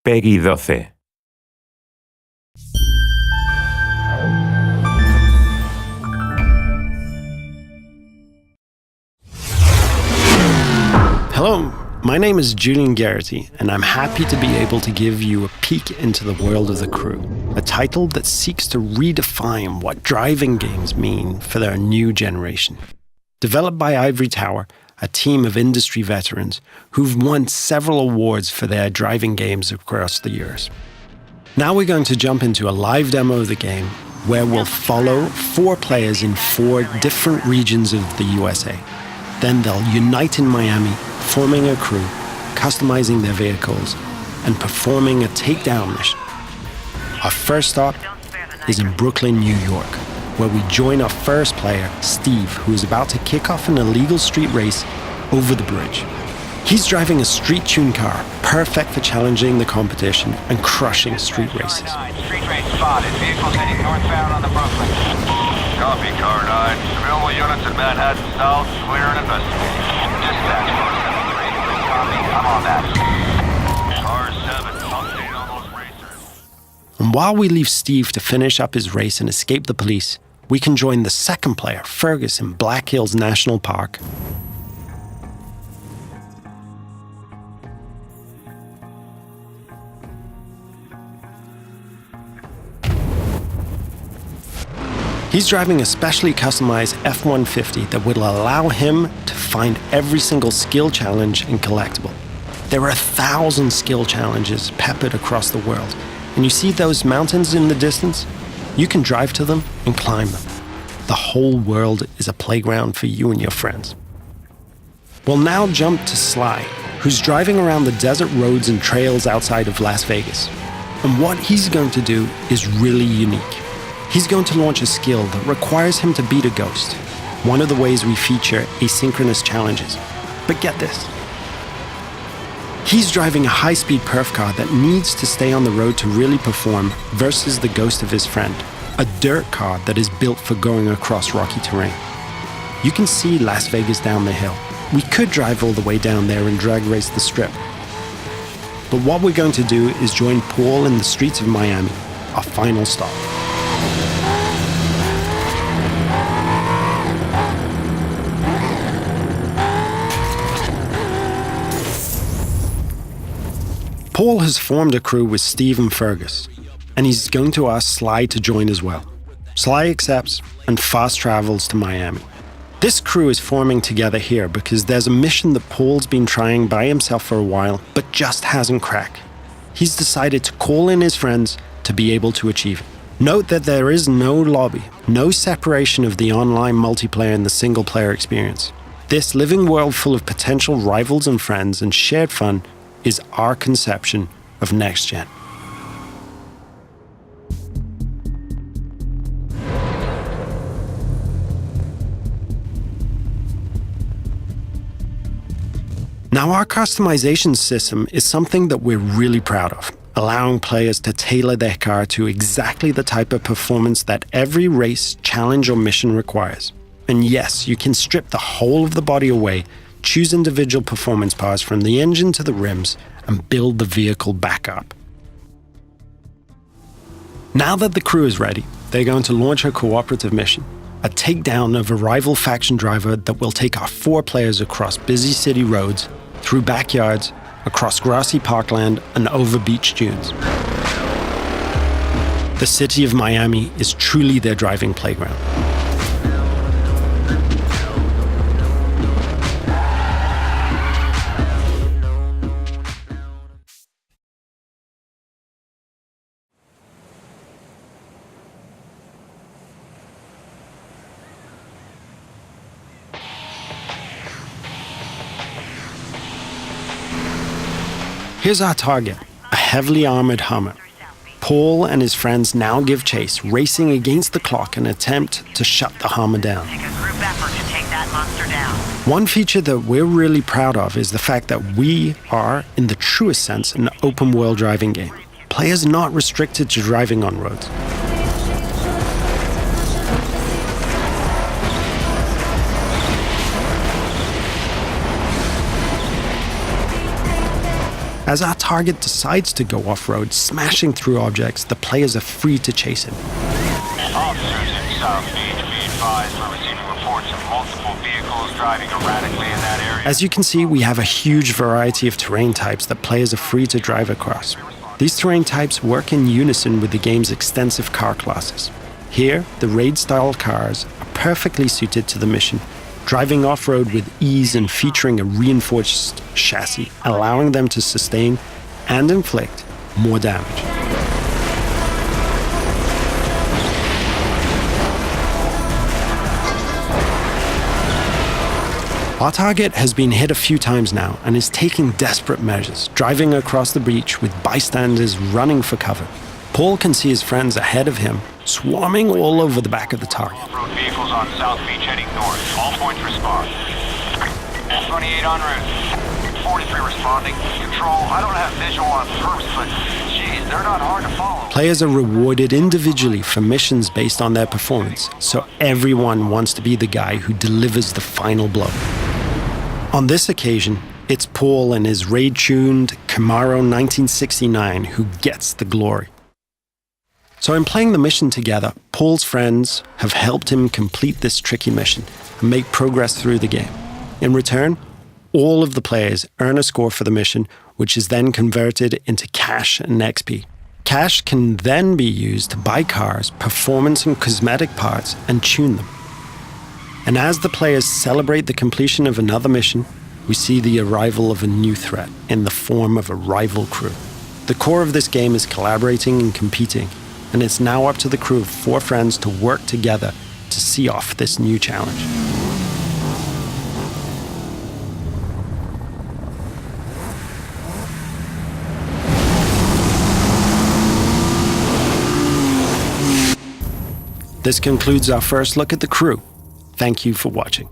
Peggy 12. Hello, my name is Julian Garrity, and I'm happy to be able to give you a peek into the world of The Crew, a title that seeks to redefine what driving games mean for their new generation. Developed by Ivory Tower, a team of industry veterans who've won several awards for their driving games across the years. Now we're going to jump into a live demo of the game where we'll follow 4 players in 4 different regions of the USA. Then they'll unite in Miami, forming a crew, customizing their vehicles, and performing a takedown mission. Our first stop is in Brooklyn, New York, where we join our first player, Steve, who is about to kick off an illegal street race over the bridge. He's driving a street-tuned car, perfect for challenging the competition and crushing street races. Street race spotted. Vehicles heading northbound on the Brooklyn. Copy, Car 9. Available units in Manhattan South, clear and investigating. Dispatch 473. Copy, I'm on that. Car 7, update on those racers. And while we leave Steve to finish up his race and escape the police, we can join the second player, Fergus, in Black Hills National Park. He's driving a specially customized F-150 that will allow him to find every single skill challenge and collectible. There are 1,000 skill challenges peppered across the world, and you see those mountains in the distance? You can drive to them and climb them. The whole world is a playground for you and your friends. We'll now jump to Sly, who's driving around the desert roads and trails outside of Las Vegas. And what he's going to do is really unique. He's going to launch a skill that requires him to beat a ghost, one of the ways we feature asynchronous challenges. But get this. He's driving a high-speed perf car that needs to stay on the road to really perform versus the ghost of his friend, a dirt car that is built for going across rocky terrain. You can see Las Vegas down the hill. We could drive all the way down there and drag race the strip. But what we're going to do is join Paul in the streets of Miami, our final stop. Paul has formed a crew with Steve and Fergus, and he's going to ask Sly to join as well. Sly accepts and fast travels to Miami. This crew is forming together here because there's a mission that Paul's been trying by himself for a while, but just hasn't cracked. He's decided to call in his friends to be able to achieve it. Note that there is no lobby, no separation of the online multiplayer and the single-player experience. This living world full of potential rivals and friends and shared fun is our conception of next gen. Now, our customization system is something that we're really proud of, allowing players to tailor their car to exactly the type of performance that every race, challenge, or mission requires. And yes, you can strip the whole of the body away, choose individual performance parts from the engine to the rims, and build the vehicle back up. Now that the crew is ready, they're going to launch a cooperative mission, a takedown of a rival faction driver that will take our 4 players across busy city roads, through backyards, across grassy parkland, and over beach dunes. The city of Miami is truly their driving playground. Here's our target, a heavily armored Hummer. Paul and his friends now give chase, racing against the clock in an attempt to shut the Hummer down. Take a group effort to take that monster down. One feature that we're really proud of is the fact that we are, in the truest sense, an open-world driving game. Players are not restricted to driving on roads. As our target decides to go off-road, smashing through objects, the players are free to chase him. Officers in South Beach, be advised we're receiving reports of multiple vehicles driving erratically in that area. As you can see, we have a huge variety of terrain types that players are free to drive across. These terrain types work in unison with the game's extensive car classes. Here, the raid-style cars are perfectly suited to the mission, driving off-road with ease and featuring a reinforced chassis, allowing them to sustain and inflict more damage. Our target has been hit a few times now and is taking desperate measures, driving across the breach with bystanders running for cover. Paul can see his friends ahead of him, swarming all over the back of the target. Off-road vehicles on South Beach heading north. All points respond. 28 en route. 43 responding. Control, I don't have visual on perps, but geez, they're not hard to follow. Players are rewarded individually for missions based on their performance, so everyone wants to be the guy who delivers the final blow. On this occasion, it's Paul and his raid-tuned Camaro 1969 who gets the glory. So in playing the mission together, Paul's friends have helped him complete this tricky mission and make progress through the game. In return, all of the players earn a score for the mission, which is then converted into cash and XP. Cash can then be used to buy cars, performance and cosmetic parts, and tune them. And as the players celebrate the completion of another mission, we see the arrival of a new threat in the form of a rival crew. The core of this game is collaborating and competing, and it's now up to the crew of 4 friends to work together to see off this new challenge. This concludes our first look at the crew. Thank you for watching.